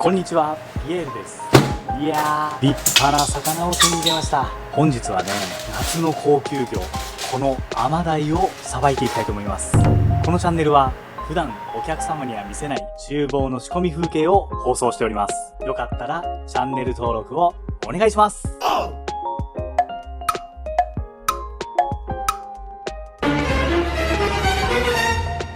こんにちは、ピエールです。いやー、立派な魚を手に入れました。本日はね、夏の高級魚、このアマダイをさばいていきたいと思います。このチャンネルは、普段お客様には見せない厨房の仕込み風景を放送しております。よかったら、チャンネル登録をお願いします。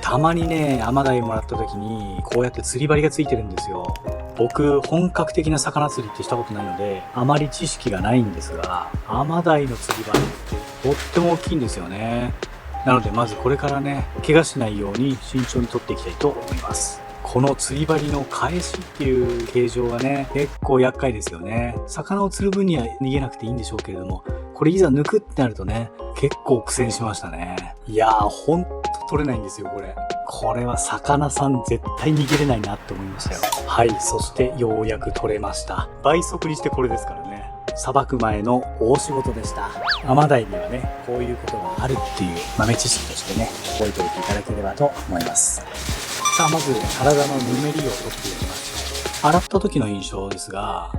たまにね、アマダイもらった時に、こうやって釣り針がついてるんですよ。僕、本格的な魚釣りってしたことないので、あまり知識がないんですが、アマダイの釣り針ってとっても大きいんですよね。なので、まずこれからね、怪我しないように慎重に取っていきたいと思います。この釣り針の返しっていう形状がね、結構厄介ですよね。魚を釣る分には逃げなくていいんでしょうけれども、これいざ抜くってなるとね、結構苦戦しましたね。いやー、ほんと取れないんですよ、これ。これは魚さん絶対逃げれないなって思いましたよ。はい、そしてようやく取れました。倍速にしてこれですからね。さばく前の大仕事でした。アマダイにはね、こういうことがあるっていう豆知識としてね、覚えておいていただければと思います。さあ、まず体のぬめりを取ってやりましょう。洗った時の印象ですが、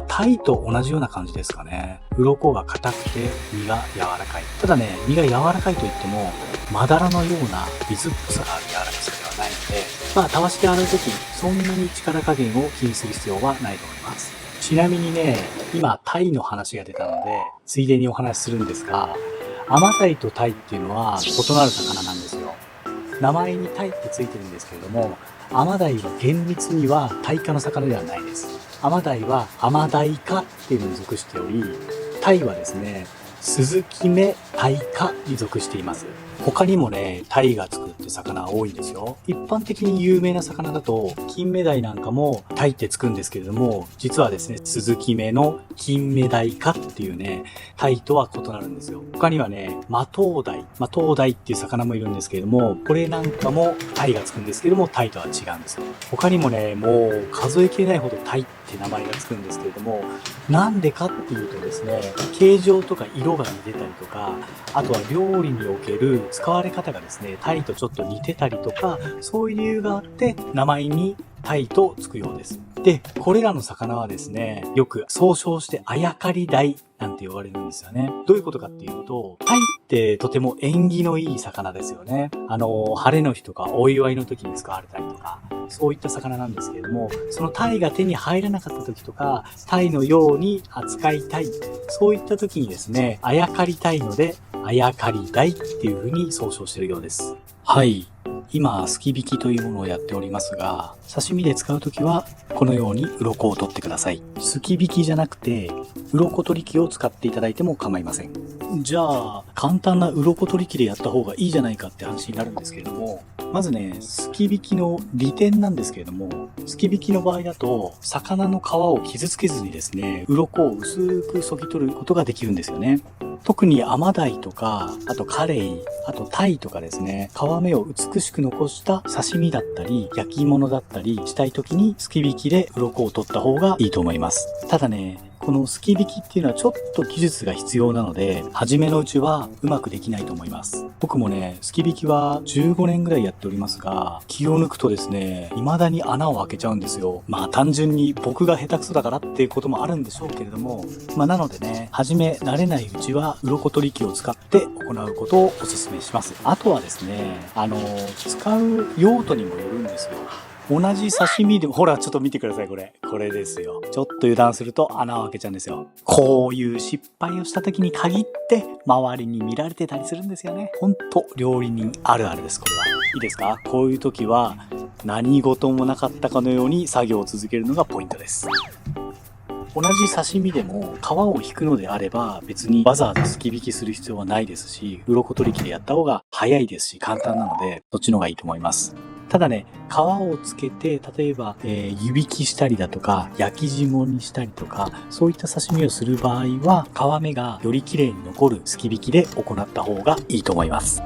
タイと同じような感じですかね。鱗が硬くて身が柔らかい。ただね、身が柔らかいといっても、まだらのような水っぽさがある柔らかさではないので、たわしで洗う時、そんなに力加減を気にする必要はないと思います。ちなみにね、今タイの話が出たので、ついでにお話しするんですが、アマダイとタイっていうのは異なる魚なんですよ。名前にタイってついてるんですけれども、アマダイは厳密にはタイ科の魚ではないです。アマダイはアマダイ科っていうのに属しており、タイはですね、スズキ目タイ科に属しています。他にもね、タイがつくって魚は多いんですよ。一般的に有名な魚だと、キンメダイなんかもタイってつくんですけれども、実はですね、スズキ目のキンメダイ科っていうね、タイとは異なるんですよ。他にはね、マトウダイっていう魚もいるんですけれども、これなんかもタイがつくんですけども、タイとは違うんですよ。他にもね、もう数えきれないほどタイって名前がつくんですけれども、なんでかっていうとですね、形状とか色が似てたりとか、あとは料理における使われ方がですね、タイとちょっと似てたりとか、そういう理由があって名前にタイとつくようです。で、これらの魚はですね、よく総称してあやかりダイなんて呼ばれるんですよね。どういうことかっていうと、タイってとても縁起のいい魚ですよね。晴れの日とかお祝いの時に使われたりとか、そういった魚なんですけれども、そのタイが手に入らなかった時とか、タイのように扱いたい、そういった時にですね、あやかりたいので、あやかりダイっていう風に総称しているようです。はい。今、すき引きというものをやっておりますが、刺身で使うときは、このように鱗を取ってください。すき引きじゃなくて、鱗取り機を使っていただいても構いません。じゃあ、簡単な鱗取り機でやった方がいいじゃないかって話になるんですけれども、まずね、すき引きの利点なんですけれども、すき引きの場合だと、魚の皮を傷つけずにですね、鱗を薄く削ぎ取ることができるんですよね。特にアマダイとか、あとカレイ、あとタイとかですね、皮目を美しく残した刺身だったり、焼き物だったりしたい時に、すき引きで鱗を取った方がいいと思います。ただね、このすき引きっていうのはちょっと技術が必要なので、初めのうちはうまくできないと思います。僕もね、すき引きは15年ぐらいやっておりますが、気を抜くとですね、未だに穴を開けちゃうんですよ。単純に僕が下手くそだからっていうこともあるんでしょうけれども、なのでね、初め慣れないうちは鱗取り機を使って行うことをお勧めします。あとはですね、使う用途にもよるんですよ。同じ刺身でも、ほら、ちょっと見てください、これ。これですよ。ちょっと油断すると穴を開けちゃうんですよ。こういう失敗をした時に限って、周りに見られてたりするんですよね。ほんと、料理人あるあるです、これは。いいですか？こういう時は、何事もなかったかのように作業を続けるのがポイントです。同じ刺身でも皮を引くのであれば別にわざわざすき引きする必要はないですし、鱗取り機でやった方が早いですし簡単なので、そっちの方がいいと思います。ただね、皮をつけて、例えば、湯引きしたりだとか、焼き霜にしたりとか、そういった刺身をする場合は、皮目がより綺麗に残るすき引きで行った方がいいと思います。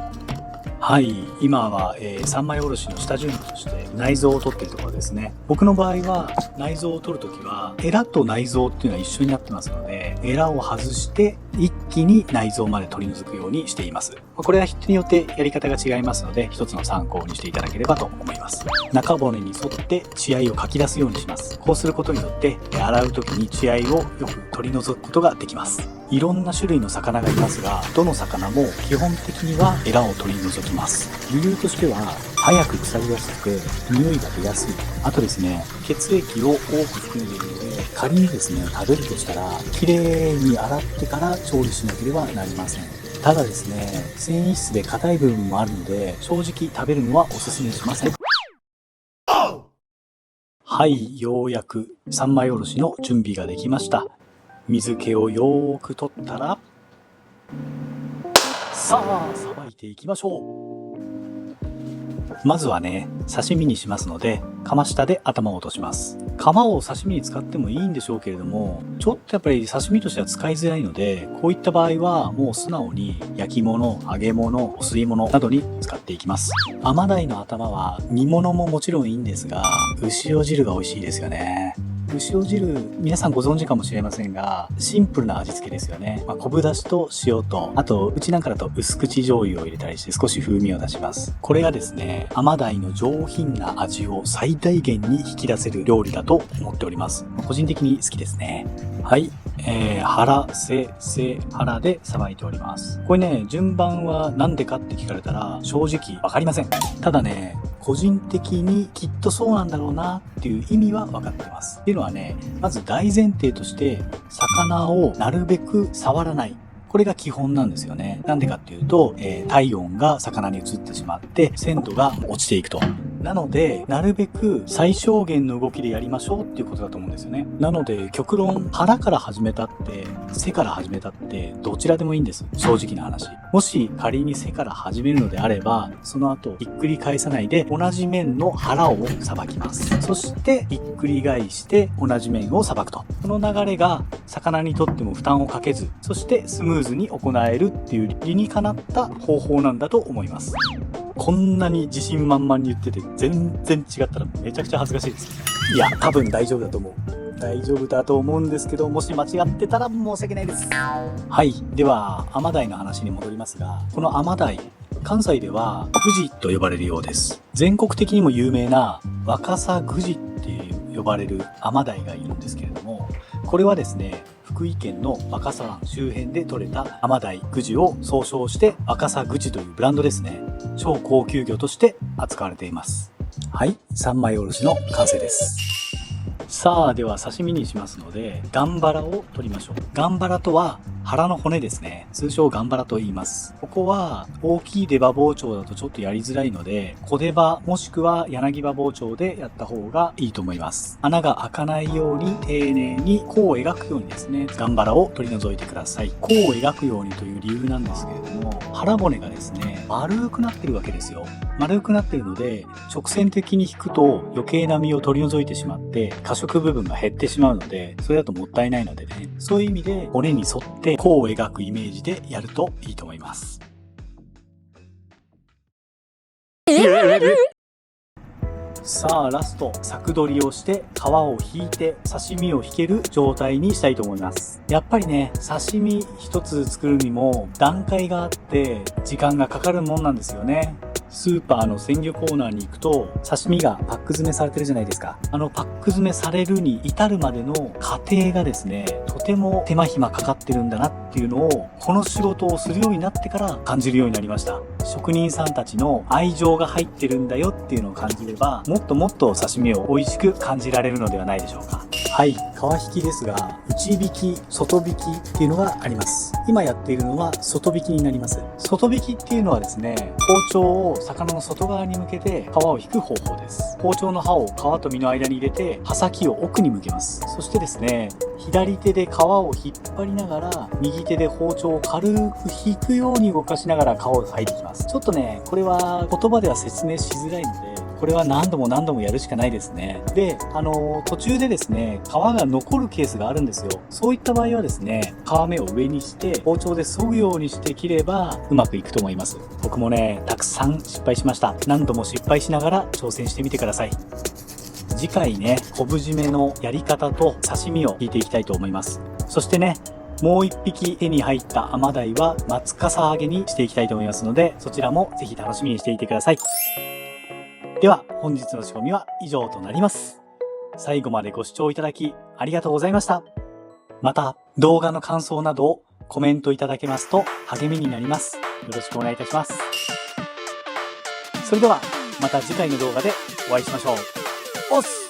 はい、今は、三枚おろしの下準備として内臓を取っているところですね。僕の場合は内臓を取るときはエラと内臓っていうのは一緒になってますので、エラを外して一気に内臓まで取り除くようにしています。これは人によってやり方が違いますので、一つの参考にしていただければと思います。中骨に沿って血合いをかき出すようにします。こうすることによって洗う時に血合いをよく取り除くことができます。いろんな種類の魚がいますが、どの魚も基本的にはエラを取り除きます。理由としては、早く腐りやすくて匂いが出やすい。あとですね、血液を多く含んでいるので、仮にですね、食べるとしたら、きれいに洗ってから調理しなければなりません。ただですね、繊維質で硬い部分もあるので、正直食べるのはおすすめしません。はい、ようやく三枚おろしの準備ができました。水気をよーく取ったら、さあ、さばいていきましょう。まずはね、刺身にしますので、釜下で頭を落とします。釜を刺身に使ってもいいんでしょうけれども、ちょっとやっぱり刺身としては使いづらいので、こういった場合はもう素直に焼き物、揚げ物、お吸い物などに使っていきます。アマダイの頭は煮物ももちろんいいんですが、牛尾汁が美味しいですよね。牛尾汁、皆さんご存知かもしれませんが、シンプルな味付けですよね。昆布だしと塩と、あと、うちなんかだと薄口醤油を入れたりして少し風味を出します。これがですね、アマダイの上品な味を最大限に引き出せる料理だと思っております。個人的に好きですね。はい。腹でさばいております。これね、順番はなんでかって聞かれたら、正直わかりません。ただね、個人的にきっとそうなんだろうなっていう意味は分かってます。っていうのはね、まず大前提として、魚をなるべく触らない。これが基本なんですよね。なんでかっていうと、体温が魚に移ってしまって、鮮度が落ちていくと。なので、なるべく最小限の動きでやりましょうっていうことだと思うんですよね。なので、極論、腹から始めたって、背から始めたって、どちらでもいいんです。正直な話。もし仮に背から始めるのであれば、その後、ひっくり返さないで、同じ面の腹をさばきます。そして、ひっくり返して、同じ面をさばくと。この流れが、魚にとっても負担をかけず、そしてスムーズに行えるっていう理にかなった方法なんだと思います。こんなに自信満々に言ってて全然違ったらめちゃくちゃ恥ずかしいです。いや、多分大丈夫だと思う。大丈夫だと思うんですけど、もし間違ってたら申し訳ないです。はい。では、アマダイの話に戻りますが、このアマダイ、関西ではグジと呼ばれるようです。全国的にも有名な若狭グジって呼ばれるアマダイがいるんですけれども、これはですね、福井県の若狭湾周辺で採れたアマダイ、グジを総称して若狭グジというブランドですね。超高級魚として扱われています。はい、三枚おろしの完成です。さあ、では刺身にしますので、ガンバラを取りましょう。ガンバラとは腹の骨ですね。通称ガンバラと言います。ここは大きい出刃包丁だとちょっとやりづらいので、小出刃もしくは柳刃包丁でやった方がいいと思います。穴が開かないように丁寧に弧を描くようにですね、ガンバラを取り除いてください。弧を描くようにという理由なんですけれども、腹骨がですね、丸くなってるわけですよ。丸くなっているので、直線的に引くと余計な身を取り除いてしまって、過食部分が減ってしまうので、それだともったいないのでね、そういう意味で骨に沿って弧を描くイメージでやるといいと思います。さあ、ラスト、柵取りをして皮を引いて刺身を引ける状態にしたいと思います。やっぱりね、刺身一つ作るにも段階があって時間がかかるもんなんですよね。スーパーの鮮魚コーナーに行くと刺身がパック詰めされてるじゃないですか。パック詰めされるに至るまでの過程がですね、とても手間暇かかってるんだなっていうのを、この仕事をするようになってから感じるようになりました。職人さんたちの愛情が入ってるんだよっていうのを感じれば、もっともっと刺身を美味しく感じられるのではないでしょうか。はい、皮引きですが、内引き、外引きっていうのがあります。今やっているのは外引きになります。外引きっていうのはですね、包丁を魚の外側に向けて皮を引く方法です。包丁の刃を皮と身の間に入れて、刃先を奥に向けます。そしてですね、左手で皮を引っ張りながら、右手で包丁を軽く引くように動かしながら皮を剥いでいきます。ちょっとね、これは言葉では説明しづらいので、これは何度も何度もやるしかないですね。で、途中でですね、皮が残るケースがあるんですよ。そういった場合はですね、皮目を上にして包丁で削ぐようにして切ればうまくいくと思います。僕もね、たくさん失敗しました。何度も失敗しながら挑戦してみてください。次回ね、昆布締めのやり方と刺身を聞いていきたいと思います。そしてね、もう一匹手に入ったアマダイは松かさ揚げにしていきたいと思いますので、そちらもぜひ楽しみにしていてください。では本日の仕込みは以上となります。最後までご視聴いただきありがとうございました。また動画の感想などをコメントいただけますと励みになります。よろしくお願いいたします。それではまた次回の動画でお会いしましょう。おっす。